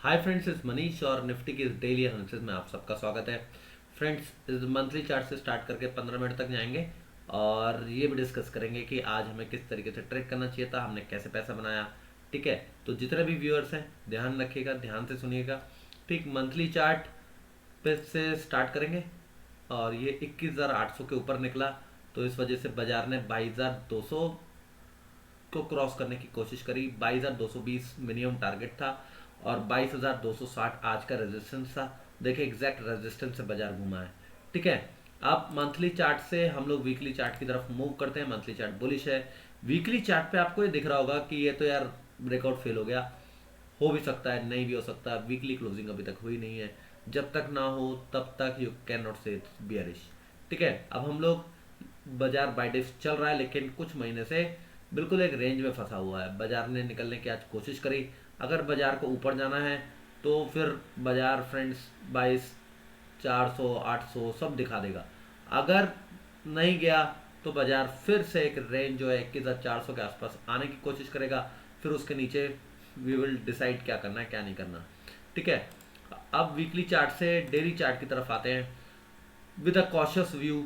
Hi friends, इस मनीष और Nifty की डेली एनालिसिस में आप सबका स्वागत है। फ्रेंड्स, इस मंथली चार्ट से स्टार्ट करके 15 मिनट तक जाएंगे और ये भी डिस्कस करेंगे कि आज हमें किस तरीके से ट्रेड करना चाहिए था, हमने कैसे पैसा बनाया। ठीक है, तो जितने भी व्यूअर्स हैं ध्यान रखिएगा, ध्यान से सुनिएगा। ठीक, मंथली चार्ट पे से स्टार्ट करेंगे और ये 21,800 के ऊपर निकला, तो इस वजह से बाजार ने 22,200 को क्रॉस करने की कोशिश करी। 22,220 मिनिमम टारगेट था और 22,260 आज का रेजिस्टेंस था। देखिए एग्जैक्ट रेजिस्टेंस से बाजार घुमा है। ठीक है, अब मंथली चार्ट से हम लोग वीकली चार्ट की तरफ मूव करते हैं। मंथली चार्ट बुलिश है। वीकली चार्ट पे आपको ये दिख रहा होगा कि ये तो यार ब्रेकआउट फेल हो गया। हो भी सकता है, नहीं भी हो सकता। वीकली क्लोजिंग अभी तक हुई नहीं है। जब तक ना हो तब तक यू कैन नॉट से इट्स बियरिश। ठीक है, अब हम लोग बाजार बाय डिप्स चल रहा है, लेकिन कुछ महीने से बिल्कुल एक रेंज में फंसा हुआ है। बाजार ने निकलने की आज कोशिश करी। अगर बाजार को ऊपर जाना है तो फिर बाजार फ्रेंड्स 22,400 800 सब दिखा देगा। अगर नहीं गया तो बाजार फिर से एक रेंज जो है 21,400 के आसपास आने की कोशिश करेगा। फिर उसके नीचे वी विल डिसाइड क्या करना है क्या नहीं करना। ठीक है, अब वीकली चार्ट से डेली चार्ट की तरफ आते हैं विद अ कॉशियस व्यू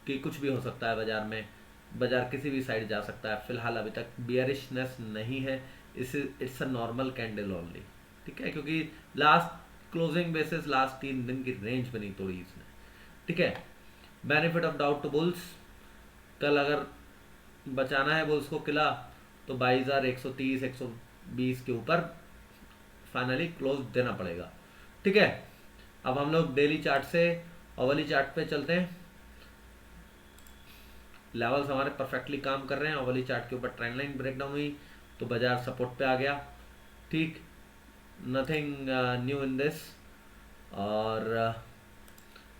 कि कुछ भी हो सकता है बाजार में। बाजार किसी भी साइड जा सकता है। फिलहाल अभी तक बियरिशनेस नहीं है। It's a normal candle only. ठीक है, क्योंकि लास्ट क्लोजिंग बेसिस लास्ट 3 दिन की रेंज पे नहीं तोड़ी इसने। ठीक है, benefit of doubt to bulls. कल अगर बचाना है बुल्स को किला तो 22,130 120 के ऊपर फाइनली क्लोज देना पड़ेगा। ठीक है, अब हम लोग डेली चार्ट से ओवरली चार्ट पे चलते हैं। लेवल्स हमारे परफेक्टली काम कर रहे हैं। ओवरली चार्ट के ऊपर ट्रेंड लाइन ब्रेकडाउन हुई तो बाजार सपोर्ट पे आ गया। ठीक, नथिंग न्यू इन दिस। और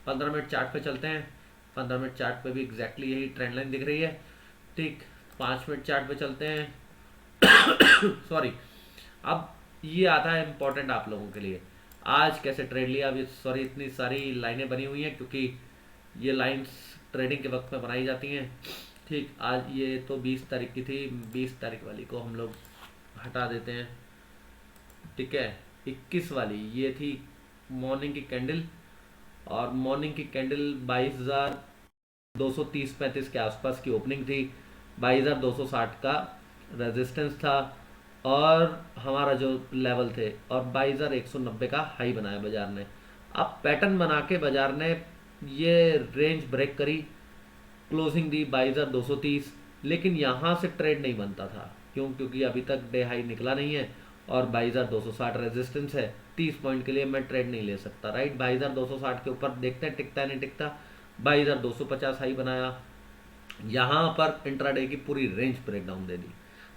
15 मिनट चार्ट पे चलते हैं। 15 मिनट चार्ट पे भी एग्जैक्टली यही ट्रेंड लाइन दिख रही है। ठीक, 5 मिनट चार्ट पे चलते हैं। सॉरी, अब ये आता है इम्पोर्टेंट आप लोगों के लिए। आज कैसे ट्रेड लिया। अभी सॉरी इतनी सारी लाइनें बनी हुई हैं क्योंकि ये लाइंस ट्रेडिंग के वक्त में बनाई जाती हैं। ठीक, आज ये तो 20 तारीख की थी। 20 तारीख वाली को हम लोग हटा देते हैं। ठीक है, 21 वाली ये थी मॉर्निंग की कैंडल। और मॉर्निंग की कैंडल 22,230 35 के आसपास की ओपनिंग थी। 22,260 का रेजिस्टेंस था और हमारा जो लेवल थे, और 22,190 का हाई बनाया बाजार ने। अब पैटर्न बना के बाजार ने ये रेंज ब्रेक करी, क्लोजिंग दी 22,230। लेकिन यहाँ से ट्रेड नहीं बनता था। क्यों? क्योंकि अभी तक डे हाई निकला नहीं है और 22,260 रेजिस्टेंस है। 30 पॉइंट के लिए मैं ट्रेड नहीं ले सकता, राइट। 22,260 के ऊपर देखते हैं टिकता है नहीं टिकता। 22,250 हाई बनाया। यहाँ पर इंट्राडे की पूरी रेंज ब्रेकडाउन दे दी।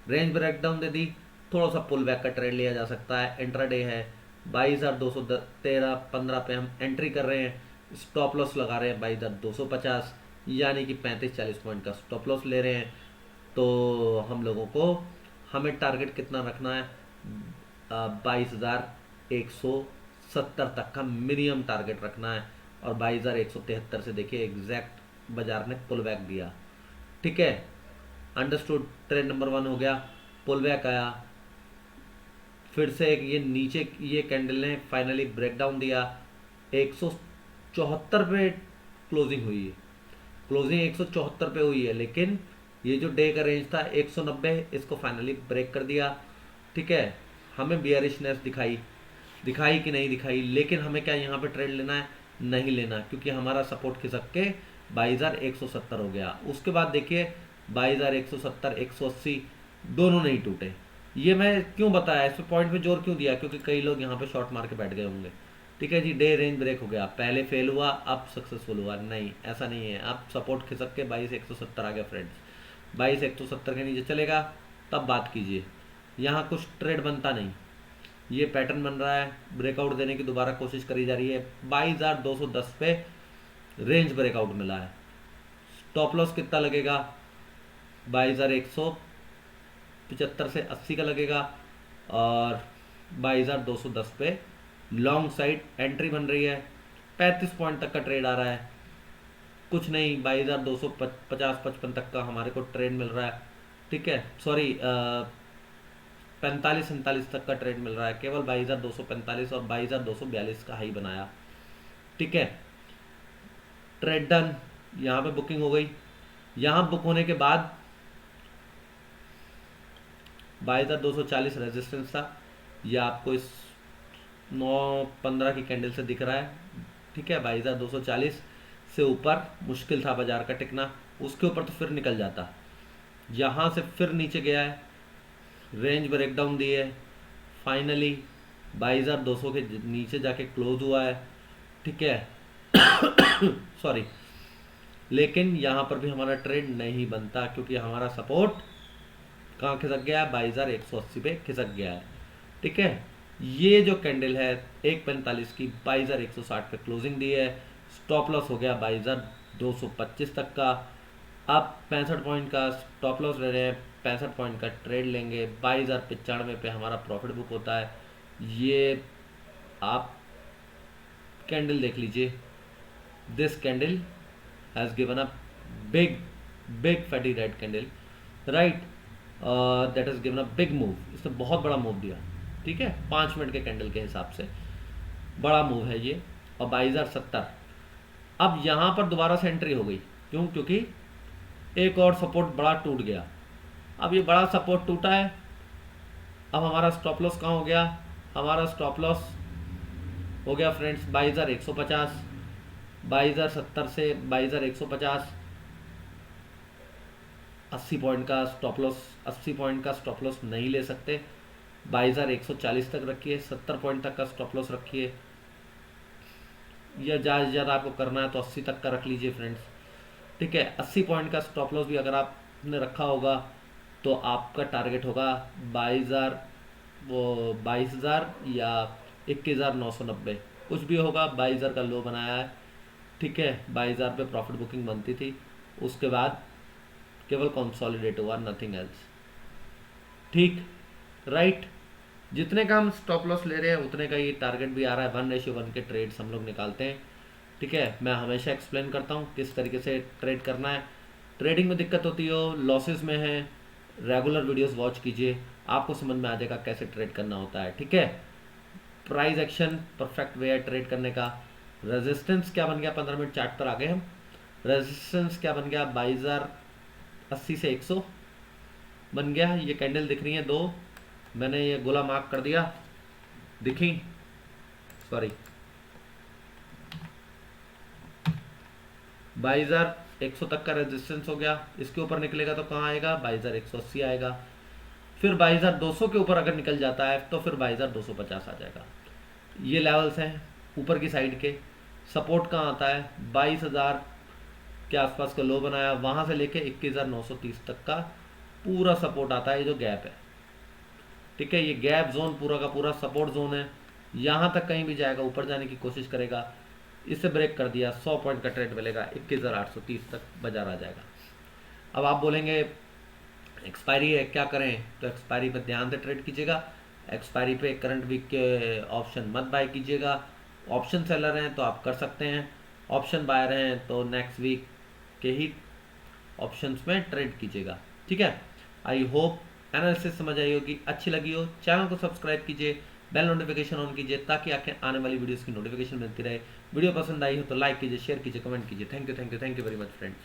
रेंज ब्रेकडाउन दे दी। थोड़ा सा पुल बैक का ट्रेड लिया जा सकता है। इंट्राडे है 22,213 पे हम एंट्री कर रहे हैं। स्टॉप लॉस लगा रहे हैं 22,250, यानी कि 35-40 पॉइंट का स्टॉप लॉस ले रहे हैं। तो हम लोगों को हमें टारगेट कितना रखना है? 22,170 तक का मिनिमम टारगेट रखना है। और 22,173 से देखिए एग्जैक्ट बाजार ने पुल बैक दिया। ठीक है, अंडरस्टूड। ट्रेड नंबर 1 हो गया। पुल बैक आया, फिर से एक ये नीचे ये कैंडल ने फाइनली ब्रेकडाउन दिया। 174 पे क्लोजिंग हुई है। क्लोजिंग 174 पे हुई है, लेकिन ये जो डे का रेंज था 190, इसको फाइनली ब्रेक कर दिया। ठीक है, हमें बियरिशनेस दिखाई दिखाई कि नहीं दिखाई, लेकिन हमें क्या यहाँ पे ट्रेड लेना है? नहीं लेना, क्योंकि हमारा सपोर्ट खिसक के 22,170 हो गया। उसके बाद देखिए 22,170 180 दोनों नहीं टूटे। ये मैं क्यों बताया, इस पे पॉइंट पे जोर क्यों दिया? क्योंकि कई लोग यहाँ पे शॉर्ट मार के बैठ गए होंगे। ठीक है जी, डे रेंज ब्रेक हो गया, पहले फेल हुआ अब सक्सेसफुल हुआ। नहीं, ऐसा नहीं है। अब सपोर्ट खिसक के 22,170 आ गया फ्रेंड्स। 22,170 के नीचे चलेगा तब बात कीजिए। यहाँ कुछ ट्रेड बनता नहीं। ये पैटर्न बन रहा है, ब्रेकआउट देने की दोबारा कोशिश करी जा रही है। 22,210 पे रेंज ब्रेकआउट मिला है। स्टॉप लॉस कितना लगेगा? 22,175 से 80 का लगेगा। और 22,210 पे लॉन्ग साइड एंट्री बन रही है। 35 पॉइंट तक का ट्रेड आ रहा है। कुछ नहीं, 2250 55 तक का हमारे को ट्रेड मिल रहा है। ठीक है, सॉरी 45-47 तक का ट्रेड मिल रहा है, केवल 2245 और 2242 का हाई बनाया। ठीक है, ट्रेड डन, यहाँ पे बुकिंग हो गई। यहाँ बुक होने के बाद 2240 रेजिस्टेंस था, यह आपको इस 9:15 की कैंडल से दिख रहा है। ठीक है, 2240 से ऊपर मुश्किल था बाजार का टिकना, उसके ऊपर तो फिर निकल जाता। यहाँ से फिर नीचे गया है, रेंज ब्रेकडाउन दी है, फाइनली 2200 के नीचे जाके क्लोज हुआ है। ठीक है सॉरी, लेकिन यहाँ पर भी हमारा ट्रेड नहीं बनता, क्योंकि हमारा सपोर्ट कहाँ खिसक गया है, 2280 पे खिसक गया है। ठीक है, ये जो कैंडल है 1:45 की 2260 पे क्लोजिंग दी है, स्टॉप लॉस हो गया 2225 तक का। अब 65 पॉइंट का स्टॉप लॉस ले रहे हैं, 65 पॉइंट का ट्रेड लेंगे, 2295 पे हमारा प्रॉफिट बुक होता है। ये आप कैंडल देख लीजिए, this candle has given a big fatty red candle, right, that has given a big move, इसने बहुत बड़ा मूव दिया। ठीक है, 5 मिनट के कैंडल के हिसाब से बड़ा मूव है ये। और 2270, अब यहाँ पर दोबारा से एंट्री हो गई, क्यों, क्योंकि एक और सपोर्ट बड़ा टूट गया। अब ये बड़ा सपोर्ट टूटा है, अब हमारा स्टॉप लॉस कहाँ हो गया, हमारा स्टॉप लॉस हो गया फ्रेंड्स 22,150, 2270 से 22,150, 80 पॉइंट का स्टॉप लॉस, 80 पॉइंट का स्टॉप लॉस नहीं ले सकते, 22,140 तक रखिए, 70 पॉइंट तक का स्टॉप लॉस रखिए, या ज़्यादा से ज़्यादा आपको करना है तो 80 तक का रख लीजिए फ्रेंड्स। ठीक है, 80 पॉइंट का स्टॉप लॉस भी अगर आपने रखा होगा तो आपका टारगेट होगा 22,000 या 21,990, कुछ भी होगा। 22,000 का लो बनाया है। ठीक है, 22,000 पे प्रॉफिट बुकिंग बनती थी, उसके बाद केवल कंसोलिडेट हुआ, नथिंग एल्स। ठीक, राइट, जितने का हम स्टॉप लॉस ले रहे हैं उतने का ये टारगेट भी आ रहा है। 1:1 के ट्रेड्स हम लोग निकालते हैं। ठीक है, मैं हमेशा एक्सप्लेन करता हूँ किस तरीके से ट्रेड करना है। ट्रेडिंग में दिक्कत होती हो, लॉसेस में है, रेगुलर वीडियोस वॉच कीजिए, आपको समझ में आ जाएगा कैसे ट्रेड करना होता है। ठीक है, प्राइस एक्शन परफेक्ट वे है ट्रेड करने का। रेजिस्टेंस क्या बन गया, 15 मिनट चार्ट पर आ गए हम। रेजिस्टेंस क्या बन गया, 22,080 से 100 बन गया। ये कैंडल दिख रही है दो, मैंने ये गोला मार्क कर दिया, दिखी, सॉरी, 22,100 तक का रेजिस्टेंस हो गया। इसके ऊपर निकलेगा तो कहाँ आएगा, 22,180 आएगा। फिर 22,200 के ऊपर अगर निकल जाता है तो फिर 22,250 आ जाएगा। ये लेवल्स हैं ऊपर की साइड के। सपोर्ट कहाँ आता है, 22,000 के आसपास का लो बनाया, वहाँ से लेके 21,930 तक का पूरा सपोर्ट आता है, ये जो गैप है। ठीक है, ये गैप जोन पूरा का पूरा सपोर्ट जोन है, यहाँ तक कहीं भी जाएगा, ऊपर जाने की कोशिश करेगा, इसे ब्रेक कर दिया 100 पॉइंट का ट्रेड मिलेगा, 21,830 तक बाजार आ जाएगा। अब आप बोलेंगे एक्सपायरी है क्या करें, तो एक्सपायरी पे ध्यान से ट्रेड कीजिएगा। एक्सपायरी पे करंट वीक के ऑप्शन मत बाय कीजिएगा। ऑप्शन सेलर हैं तो आप कर सकते हैं, ऑप्शन बायर हैं तो नेक्स्ट वीक के ही ऑप्शंस में ट्रेड कीजिएगा। ठीक है, आई होप एनालिसिस समझ आई होगी, अच्छी लगी हो, चैनल को सब्सक्राइब कीजिए, बेल नोटिफिकेशन ऑन कीजिए ताकि आने वाली वीडियोस की नोटिफिकेशन मिलती रहे। वीडियो पसंद आई हो तो लाइक कीजिए, शेयर कीजिए, कमेंट कीजिए। Thank you very much friends.